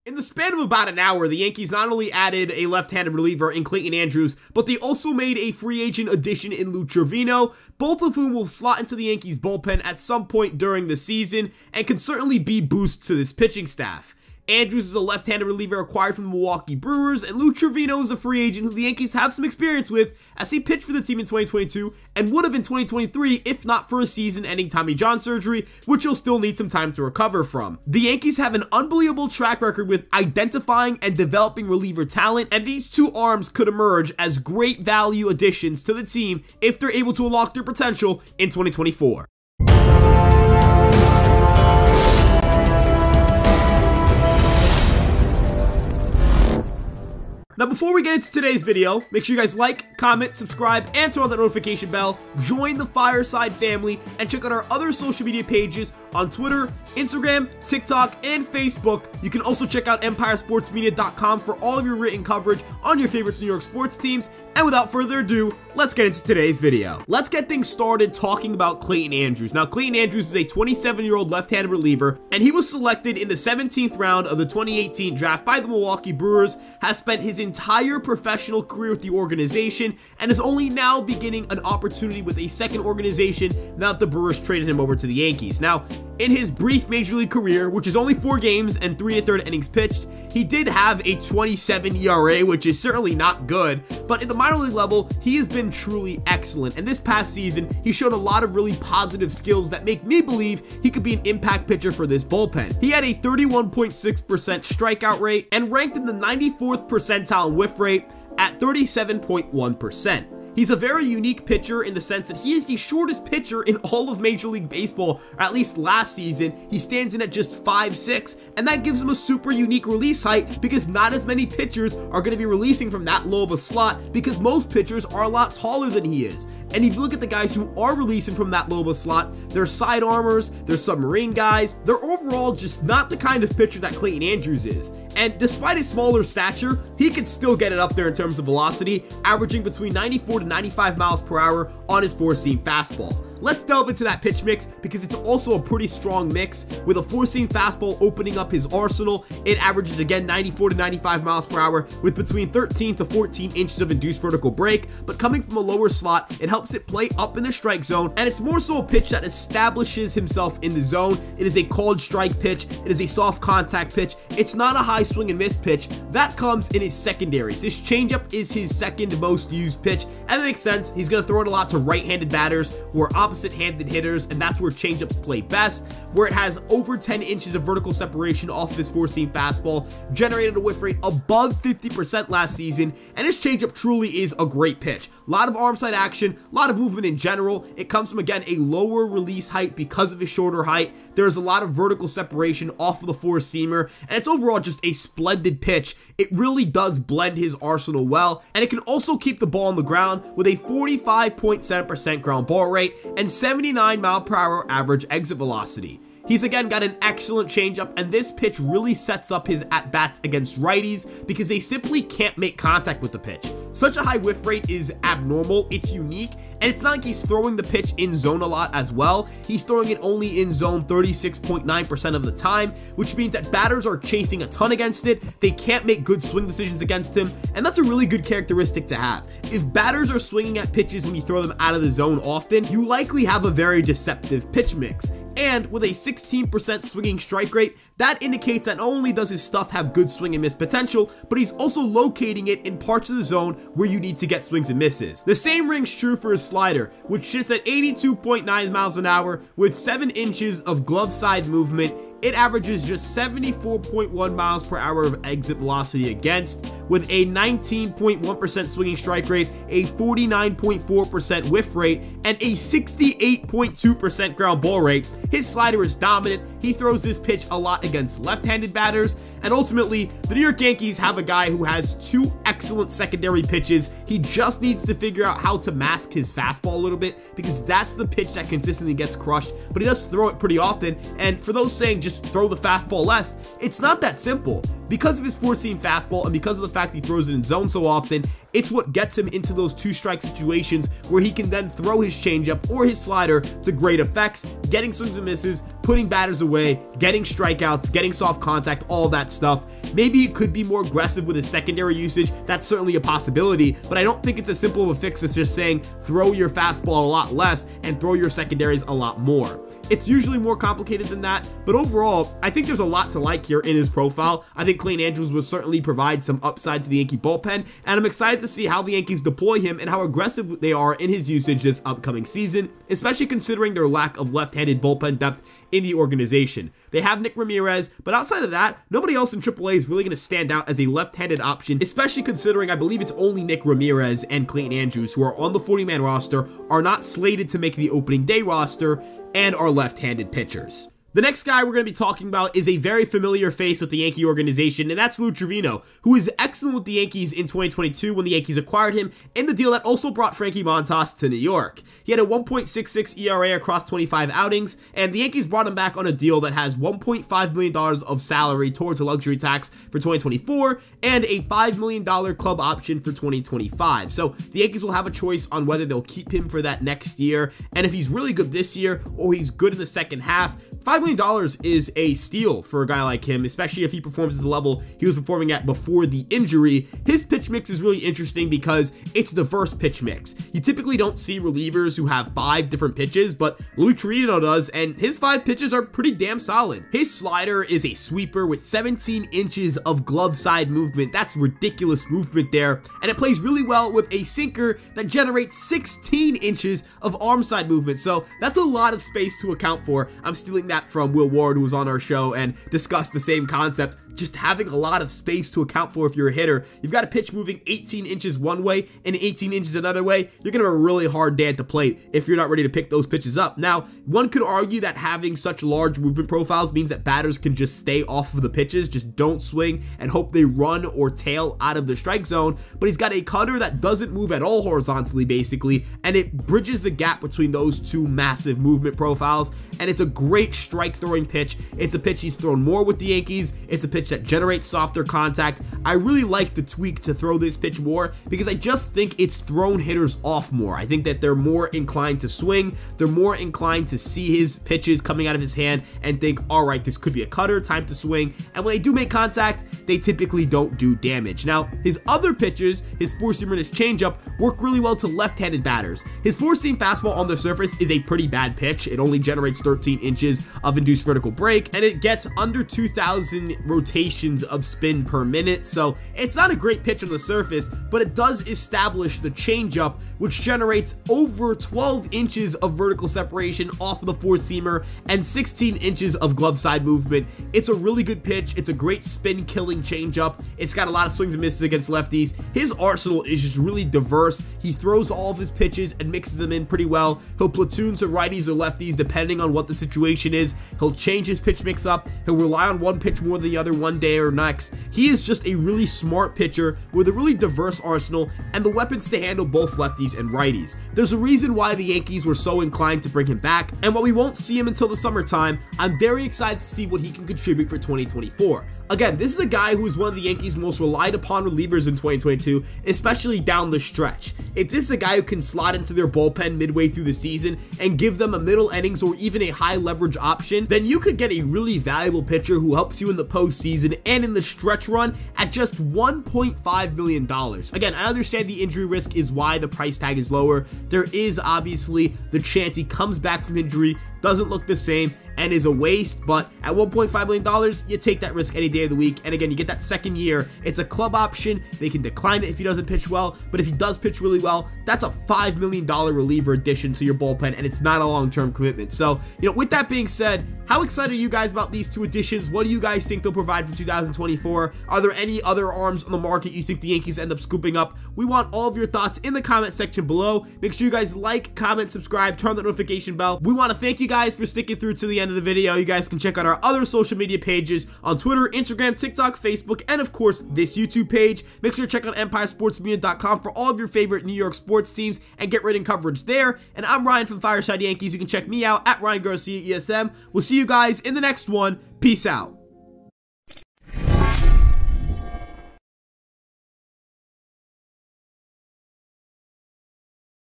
In the span of about an hour, the Yankees not only added a left-handed reliever in Clayton Andrews, but they also made a free agent addition in Lou Trevino, both of whom will slot into the Yankees bullpen at some point during the season and can certainly be boosts to this pitching staff. Andrews is a left-handed reliever acquired from the Milwaukee Brewers, and Lou Trevino is a free agent who the Yankees have some experience with as he pitched for the team in 2022 and would have in 2023 if not for a season-ending Tommy John surgery, which he'll still need some time to recover from. The Yankees have an unbelievable track record with identifying and developing reliever talent, and these two arms could emerge as great value additions to the team if they're able to unlock their potential in 2024. Now, before we get into today's video, make sure you guys like, comment, subscribe, and turn on that notification bell, join the Fireside family, and check out our other social media pages on Twitter, Instagram, TikTok, and Facebook. You can also check out EmpireSportsMedia.com for all of your written coverage on your favorite New York sports teams. And without further ado, let's get into today's video. Let's get things started talking about Clayton Andrews. Now, Clayton Andrews is a 27-year-old left-handed reliever, and he was selected in the 17th round of the 2018 draft by the Milwaukee Brewers, has spent his entire professional career with the organization, and is only now beginning an opportunity with a second organization now that the Brewers traded him over to the Yankees. Now, in his brief Major League career, which is only 4 games and 3 1/3 innings pitched, he did have a 27 ERA, which is certainly not good, but in the minor league level, he has been truly excellent, and this past season, he showed a lot of really positive skills that make me believe he could be an impact pitcher for this bullpen. He had a 31.6% strikeout rate and ranked in the 94th percentile in whiff rate at 37.1%. He's a very unique pitcher in the sense that he is the shortest pitcher in all of Major League Baseball, or at least last season. He stands in at just 5'6", and that gives him a super unique release height because not as many pitchers are going to be releasing from that low of a slot because most pitchers are a lot taller than he is. And if you look at the guys who are releasing from that low of a slot, they're side armors, they're submarine guys, they're overall just not the kind of pitcher that Clayton Andrews is. And despite his smaller stature, he could still get it up there in terms of velocity, averaging between 94 to 95 miles per hour on his four-seam fastball. Let's delve into that pitch mix because it's also a pretty strong mix with a four-seam fastball opening up his arsenal. It averages again 94 to 95 miles per hour with between 13 to 14 inches of induced vertical break, but coming from a lower slot, it helps it play up in the strike zone, and it's more so a pitch that establishes himself in the zone. It is a called strike pitch. It is a soft contact pitch. It's not a high swing and miss pitch. That comes in his secondaries. His changeup is his second most used pitch, and that makes sense. He's going to throw it a lot to right-handed batters who are opposite-handed hitters, and that's where changeups play best, where it has over 10 inches of vertical separation off of his four-seam fastball, generated a whiff rate above 50% last season, and his changeup truly is a great pitch. A lot of arm side action, a lot of movement in general. It comes from, again, a lower release height because of his shorter height. There's a lot of vertical separation off of the four-seamer, and it's overall just a splendid pitch. It really does blend his arsenal well, and it can also keep the ball on the ground with a 45.7% ground ball rate and 79 mile per hour average exit velocity. He's again got an excellent changeup, and this pitch really sets up his at-bats against righties because they simply can't make contact with the pitch. Such a high whiff rate is abnormal, it's unique, and it's not like he's throwing the pitch in zone a lot as well. He's throwing it only in zone 36.9% of the time, which means that batters are chasing a ton against it. They can't make good swing decisions against him, and that's a really good characteristic to have. If batters are swinging at pitches when you throw them out of the zone often, you likely have a very deceptive pitch mix. And with a 16% swinging strike rate, that indicates that not only does his stuff have good swing and miss potential, but he's also locating it in parts of the zone where you need to get swings and misses. The same rings true for his slider, which sits at 82.9 miles an hour with 7 inches of glove side movement. It averages just 74.1 miles per hour of exit velocity against, with a 19.1% swinging strike rate, a 49.4% whiff rate, and a 68.2% ground ball rate. His slider is dominant. He throws this pitch a lot against left-handed batters, and ultimately, the New York Yankees have a guy who has 2 excellent secondary pitches. He just needs to figure out how to mask his fastball a little bit because that's the pitch that consistently gets crushed, but he does throw it pretty often, and for those saying just throw the fastball less, it's not that simple. because of his four-seam fastball and because of the fact he throws it in zone so often, it's what gets him into those two-strike situations where he can then throw his changeup or his slider to great effects, getting swings and misses, putting batters away, getting strikeouts, getting soft contact, all that stuff. Maybe it could be more aggressive with his secondary usage. That's certainly a possibility, but I don't think it's as simple of a fix as just saying throw your fastball a lot less and throw your secondaries a lot more. It's usually more complicated than that, but overall, I think there's a lot to like here in his profile. I think Clayton Andrews will certainly provide some upside to the Yankee bullpen, and I'm excited to see how the Yankees deploy him and how aggressive they are in his usage this upcoming season, especially considering their lack of left-handed bullpen depth in the organization. They have Nick Ramirez, but outside of that, nobody else in AAA is really going to stand out as a left-handed option, especially considering I believe it's only Nick Ramirez and Clayton Andrews who are on the 40-man roster, are not slated to make the opening day roster, and are left-handed pitchers. The next guy we're going to be talking about is a very familiar face with the Yankee organization, and that's Lou Trivino, who is excellent with the Yankees in 2022 when the Yankees acquired him in the deal that also brought Frankie Montas to New York. He had a 1.66 ERA across 25 outings, and the Yankees brought him back on a deal that has $1.5 million of salary towards a luxury tax for 2024 and a $5 million club option for 2025. So the Yankees will have a choice on whether they'll keep him for that next year, and if he's really good this year or he's good in the second half, $5 million is a steal for a guy like him, especially if he performs at the level he was performing at before the injury. His pitch mix is really interesting because it's a diverse pitch mix. You typically don't see relievers who have 5 different pitches, but Lou Trivino does, and his 5 pitches are pretty damn solid. His slider is a sweeper with 17 inches of glove side movement. That's ridiculous movement there, and it plays really well with a sinker that generates 16 inches of arm side movement, so that's a lot of space to account for. I'm stealing that from Will Ward, who was on our show and discussed the same concept. Just having a lot of space to account for if you're a hitter. You've got a pitch moving 18 inches one way and 18 inches another way. You're going to have a really hard day at the plate if you're not ready to pick those pitches up. Now, one could argue that having such large movement profiles means that batters can just stay off of the pitches, just don't swing and hope they run or tail out of the strike zone. But he's got a cutter that doesn't move at all horizontally, basically, and it bridges the gap between those two massive movement profiles. And it's a great strike throwing pitch. It's a pitch he's thrown more with the Yankees. It's a pitch that generates softer contact. I really like the tweak to throw this pitch more because I just think it's thrown hitters off more. I think that they're more inclined to swing. They're more inclined to see his pitches coming out of his hand and think, all right, this could be a cutter, time to swing. And when they do make contact, they typically don't do damage. Now, his other pitches, his four-seamer and his changeup, work really well to left-handed batters. His four-seam fastball on the surface is a pretty bad pitch. It only generates 13 inches of induced vertical break, and it gets under 2,000 rotations of spin per minute, so it's not a great pitch on the surface, but it does establish the changeup, which generates over 12 inches of vertical separation off of the four-seamer and 16 inches of glove side movement. It's a really good pitch. It's a great spin-killing changeup. It's got a lot of swings and misses against lefties. His arsenal is just really diverse. He throws all of his pitches and mixes them in pretty well. He'll platoon to righties or lefties depending on what the situation is. He'll change his pitch mix up. He'll rely on one pitch more than the other one day or next. He is just a really smart pitcher with a really diverse arsenal and the weapons to handle both lefties and righties. There's a reason why the Yankees were so inclined to bring him back, and while we won't see him until the summertime, I'm very excited to see what he can contribute for 2024. Again, this is a guy who is one of the Yankees' most relied upon relievers in 2022, especially down the stretch. If this is a guy who can slot into their bullpen midway through the season and give them a middle innings or even a high leverage option, then you could get a really valuable pitcher who helps you in the postseason and in the stretch run at just $1.5 million. Again, I understand the injury risk is why the price tag is lower. There is obviously the chance he comes back from injury, doesn't look the same, and is a waste, but at $1.5 million, you take that risk any day of the week. And again, you get that second year. It's a club option. They can decline it if he doesn't pitch well, but if he does pitch really well, that's a $5 million reliever addition to your bullpen, and it's not a long-term commitment. So, with that being said, how excited are you guys about these two additions? What do you guys think they'll provide for 2024? Are there any other arms on the market you think the Yankees end up scooping up? We want all of your thoughts in the comment section below. Make sure you guys like, comment, subscribe, turn on the notification bell. We want to thank you guys for sticking through to the end of the video. You guys can check out our other social media pages on Twitter, Instagram, TikTok, Facebook, and of course, this YouTube page. Make sure to check out EmpireSportsMedia.com for all of your favorite New York sports teams and get written coverage there. And I'm Ryan from Fireside Yankees. You can check me out at Ryan Garcia ESM. We'll see you guys in the next one. Peace out.